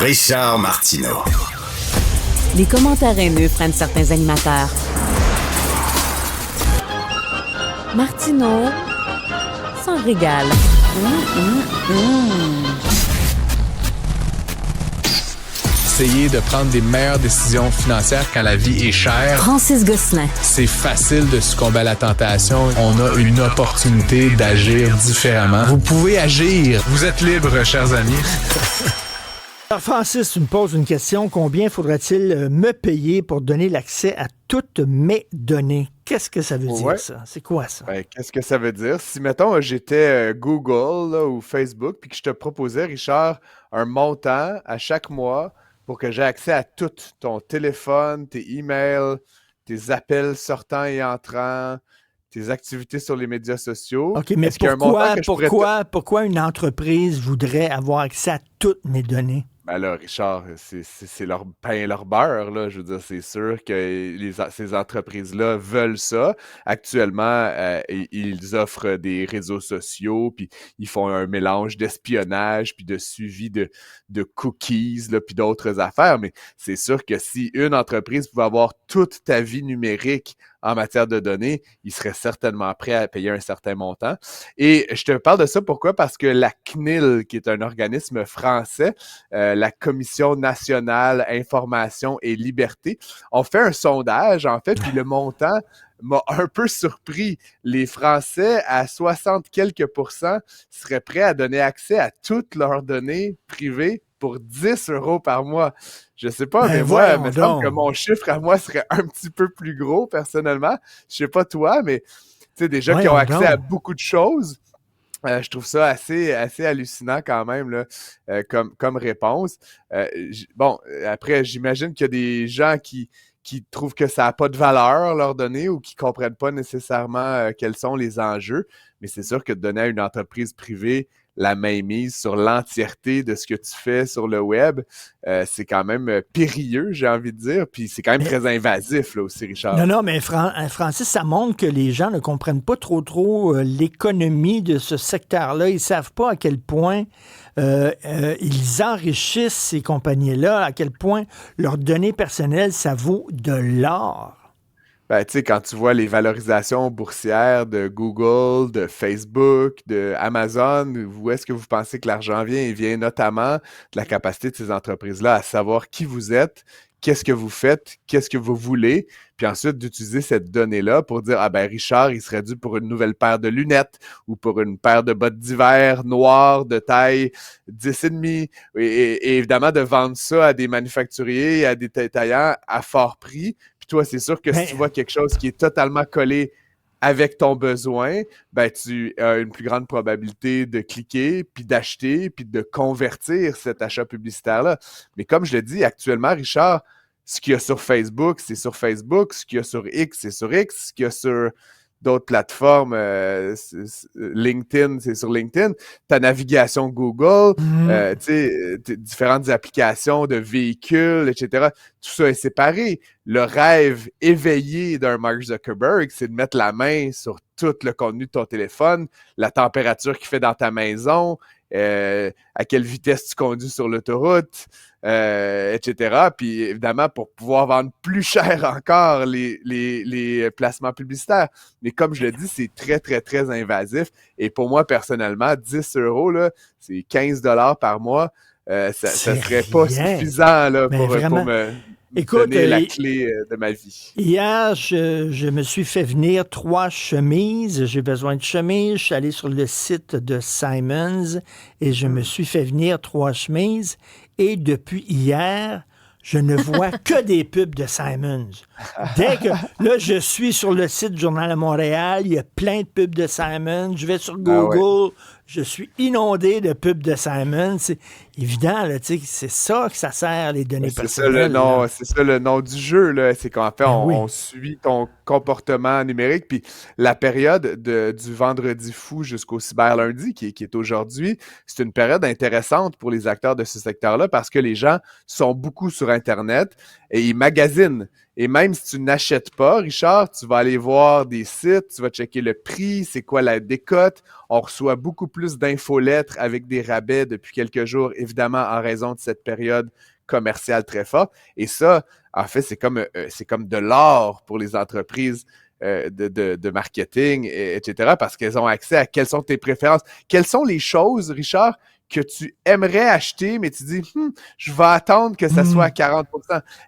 Richard Martineau. Les commentaires haineux prennent certains animateurs. Martineau s'en régale. Essayer de prendre des meilleures décisions financières quand la vie est chère. Francis Gosselin. C'est facile de succomber à la tentation. On a une opportunité d'agir différemment. Vous pouvez agir. Vous êtes libre, chers amis. Alors Francis, tu me poses une question. Combien faudra-t-il me payer pour donner l'accès à toutes mes données? Qu'est-ce que ça veut dire, ça? C'est quoi, ça? Ben, qu'est-ce que ça veut dire? Si, mettons, j'étais Google là, ou Facebook, puis que je te proposais, Richard, un montant à chaque mois pour que j'ai accès à tout, ton téléphone, tes emails, tes appels sortants et entrants, tes activités sur les médias sociaux. OK, mais pourquoi une entreprise voudrait avoir accès à toutes mes données? Ben là, Richard, c'est leur pain, leur beurre, là. Je veux dire, c'est sûr que ces entreprises-là veulent ça. Actuellement, ils offrent des réseaux sociaux, puis ils font un mélange d'espionnage, puis de suivi de cookies, là, puis d'autres affaires. Mais c'est sûr que si une entreprise pouvait avoir toute ta vie numérique en matière de données, il serait certainement prêt à payer un certain montant. Et je te parle de ça pourquoi? Parce que la CNIL, qui est un organisme français, la Commission nationale information et liberté, ont fait un sondage, en fait, puis le montant m'a un peu surpris. Les Français, à 60 quelques %, seraient prêts à donner accès à toutes leurs données privées pour 10 € par mois. Je sais pas, mais moi, il me semble que mon chiffre à moi serait un petit peu plus gros, personnellement. Je sais pas toi, mais tu sais, des gens qui ont accès à beaucoup de choses, je trouve ça assez hallucinant quand même là, comme réponse. Bon, après, j'imagine qu'il y a des gens qui trouvent que ça n'a pas de valeur, leurs données, ou qui ne comprennent pas nécessairement quels sont les enjeux. Mais c'est sûr que de donner à une entreprise privée la mainmise sur l'entièreté de ce que tu fais sur le web, c'est quand même périlleux, j'ai envie de dire. Puis c'est quand même très invasif, là aussi, Richard. Non, mais Francis, ça montre que les gens ne comprennent pas trop l'économie de ce secteur-là. Ils ne savent pas à quel point ils enrichissent ces compagnies-là, à quel point leurs données personnelles, ça vaut de l'or. Ben, tu sais, quand tu vois les valorisations boursières de Google, de Facebook, de Amazon, où est-ce que vous pensez que l'argent vient? Il vient notamment de la capacité de ces entreprises-là à savoir qui vous êtes, qu'est-ce que vous faites, qu'est-ce que vous voulez, puis ensuite d'utiliser cette donnée-là pour dire, ah ben Richard, il serait dû pour une nouvelle paire de lunettes ou pour une paire de bottes d'hiver noires de taille 10,5, et évidemment de vendre ça à des manufacturiers, à des détaillants à fort prix. Puis toi, c'est sûr que si tu vois quelque chose qui est totalement collé avec ton besoin, ben tu as une plus grande probabilité de cliquer, puis d'acheter, puis de convertir cet achat publicitaire-là. Mais comme je le dis, actuellement, Richard, ce qu'il y a sur Facebook, c'est sur Facebook. Ce qu'il y a sur X, c'est sur X. Ce qu'il y a sur d'autres plateformes, LinkedIn, c'est sur LinkedIn. Ta navigation Google, tu sais, différentes applications de véhicules, etc. Tout ça est séparé. Le rêve éveillé d'un Mark Zuckerberg, c'est de mettre la main sur tout le contenu de ton téléphone, la température qu'il fait dans ta maison, à quelle vitesse tu conduis sur l'autoroute, etc. Puis évidemment, pour pouvoir vendre plus cher encore les placements publicitaires. Mais comme je le dis, c'est très, très, très invasif. Et pour moi, personnellement, 10 €, là, c'est 15 $ par mois. Ça serait pas suffisant là, pour me donner la clé de ma vie. Hier, je me suis fait venir 3 chemises. J'ai besoin de chemises. Je suis allé sur le site de Simons et je me suis fait venir 3 chemises. Et depuis hier, je ne vois que des pubs de Simons. Dès que, là, je suis sur le site du Journal de Montréal, il y a plein de pubs de Simons. Je vais sur Google, je suis inondé de pubs de Simons. C'est évident, là, tu sais, c'est ça que ça sert, les données personnelles. C'est ça le nom du jeu, là. C'est qu'en fait, on suit ton comportement numérique. Puis la période du vendredi fou jusqu'au cyberlundi, qui est aujourd'hui, c'est une période intéressante pour les acteurs de ce secteur-là parce que les gens sont beaucoup sur Internet et ils magasinent. Et même si tu n'achètes pas, Richard, tu vas aller voir des sites, tu vas checker le prix, c'est quoi la décote. On reçoit beaucoup plus plus d'infolettres avec des rabais depuis quelques jours, évidemment en raison de cette période commerciale très forte. Et ça, en fait, c'est comme de l'or pour les entreprises de marketing, etc., parce qu'elles ont accès à quelles sont tes préférences. Quelles sont les choses, Richard, que tu aimerais acheter, mais tu dis, je vais attendre que ça soit à 40%.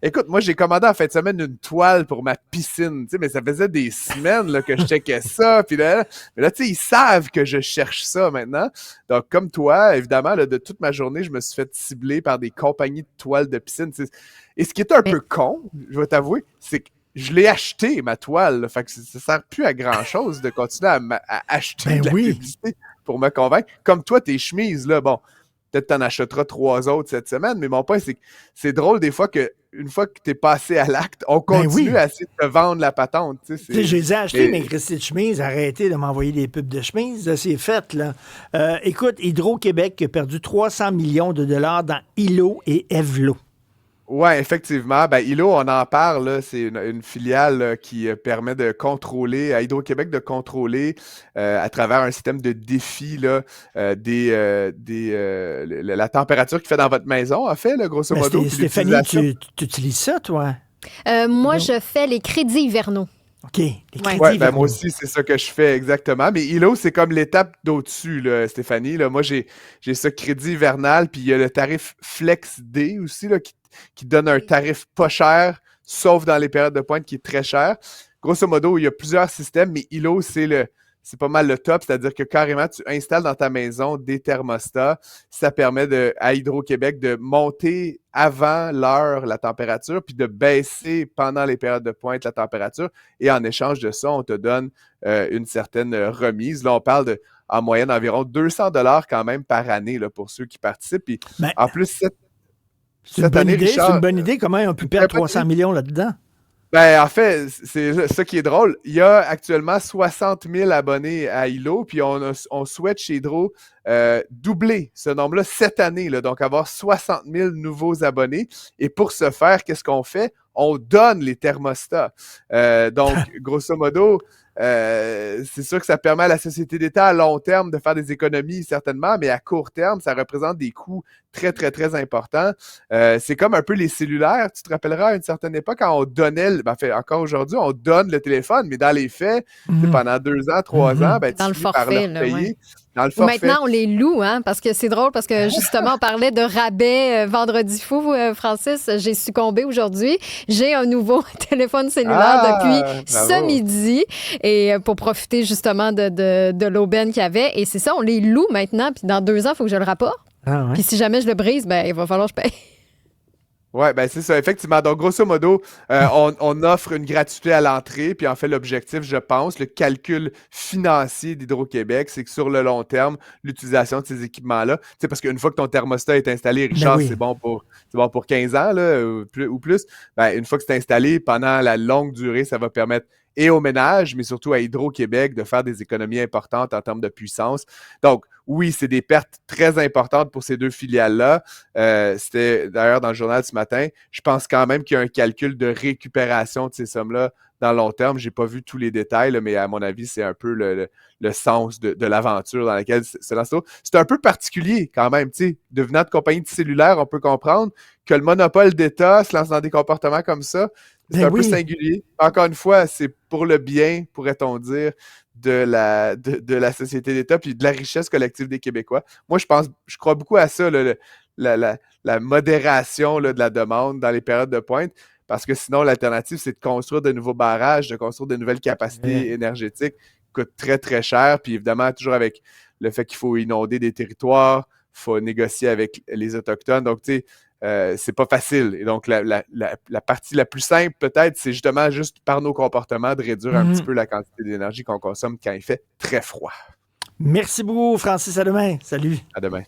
Écoute, moi, j'ai commandé en fin de semaine une toile pour ma piscine, tu sais, mais ça faisait des semaines là, que je checkais ça, puis là, mais là, tu sais, ils savent que je cherche ça maintenant. Donc, comme toi, évidemment, là, de toute ma journée, je me suis fait cibler par des compagnies de toiles de piscine. Et ce qui est un peu con, je vais t'avouer, c'est que je l'ai acheté, ma toile. Là, fait que ça sert plus à grand-chose de continuer à acheter de la publicité pour me convaincre. Comme toi, tes chemises, là, bon, peut-être t'en achèteras 3 autres cette semaine, mais mon point, c'est que c'est drôle des fois qu'une fois que t'es passé à l'acte, on continue à essayer de te vendre la patente. Tu sais, je les ai achetés, mes Christy de chemises. Arrêtez de m'envoyer des pubs de chemises. Là, c'est fait, là. Écoute, Hydro-Québec a perdu 300 millions de dollars dans Hilo et Evlo. Oui, effectivement. Ben, Hilo, on en parle, là, c'est une filiale là, qui permet de contrôler, à Hydro-Québec, de contrôler à travers un système de défi là, la température qu'il fait dans votre maison, en fait, là, grosso modo. Stéphanie, tu utilises ça, toi? Moi, je fais les crédits hivernaux. OK. Ben moi aussi, c'est ça que je fais exactement. Mais Hilo, c'est comme l'étape d'au-dessus, là, Stéphanie. Là. Moi, j'ai ce crédit hivernal, puis il y a le tarif Flex D aussi, là, qui donne un tarif pas cher, sauf dans les périodes de pointe qui est très cher. Grosso modo, il y a plusieurs systèmes, mais Hilo, c'est pas mal le top, c'est-à-dire que carrément, tu installes dans ta maison des thermostats. Ça permet à Hydro-Québec de monter avant l'heure la température, puis de baisser pendant les périodes de pointe la température. Et en échange de ça, on te donne une certaine remise. Là, on parle en moyenne environ 200 $ quand même par année là, pour ceux qui participent. Puis, en plus, c'est une bonne idée. C'est une bonne idée. Comment on peut perdre 300 millions là-dedans? Ben, en fait, c'est ça qui est drôle. Il y a actuellement 60 000 abonnés à Hilo, puis on souhaite chez Hydro doubler ce nombre-là cette année, là, donc avoir 60 000 nouveaux abonnés. Et pour ce faire, qu'est-ce qu'on fait? On donne les thermostats. Donc, grosso modo, c'est sûr que ça permet à la société d'État à long terme de faire des économies, certainement, mais à court terme, ça représente des coûts très, très, très importants. C'est comme un peu les cellulaires. Tu te rappelleras, à une certaine époque, quand on donnait, encore aujourd'hui, on donne le téléphone, mais dans les faits, pendant 2 ans, 3 ans, ben, dans tu finis par leur payer. Ouais. Dans le forfait. Maintenant, on les loue, hein, parce que c'est drôle, parce que justement, on parlait de rabais vendredi fou, Francis. J'ai succombé aujourd'hui. J'ai un nouveau téléphone cellulaire depuis ce midi, et pour profiter justement de l'aubaine qu'il y avait. Et c'est ça, on les loue maintenant, puis dans 2 ans, il faut que je le rapporte. Puis si jamais je le brise, ben il va falloir que je paye. Oui, ben c'est ça, effectivement. Donc, grosso modo, on offre une gratuité à l'entrée, puis en fait, l'objectif, je pense, le calcul financier d'Hydro-Québec, c'est que sur le long terme, l'utilisation de ces équipements-là, tu sais, parce qu'une fois que ton thermostat est installé, Richard, c'est bon pour 15 ans là, ou plus, ben, une fois que c'est installé, pendant la longue durée, ça va permettre et au ménage, mais surtout à Hydro-Québec, de faire des économies importantes en termes de puissance. Donc, oui, c'est des pertes très importantes pour ces 2 filiales-là. C'était d'ailleurs dans le journal ce matin. Je pense quand même qu'il y a un calcul de récupération de ces sommes-là dans le long terme. Je n'ai pas vu tous les détails, là, mais à mon avis, c'est un peu le sens de l'aventure dans laquelle se lance. C'est un peu particulier quand même. Devenant de compagnie de cellulaire, on peut comprendre que le monopole d'État se lance dans des comportements comme ça. C'est un peu singulier. Encore une fois, c'est pour le bien, pourrait-on dire, de la société d'État puis de la richesse collective des Québécois. Moi, je crois beaucoup à ça, la modération là, de la demande dans les périodes de pointe, parce que sinon, l'alternative, c'est de construire de nouveaux barrages, de construire de nouvelles capacités énergétiques qui coûtent très, très cher. Puis évidemment, toujours avec le fait qu'il faut inonder des territoires, il faut négocier avec les Autochtones. Donc, tu sais, c'est pas facile. Et donc, la partie la plus simple, peut-être, c'est justement juste par nos comportements de réduire un petit peu la quantité d'énergie qu'on consomme quand il fait très froid. Merci beaucoup, Francis. À demain. Salut. À demain.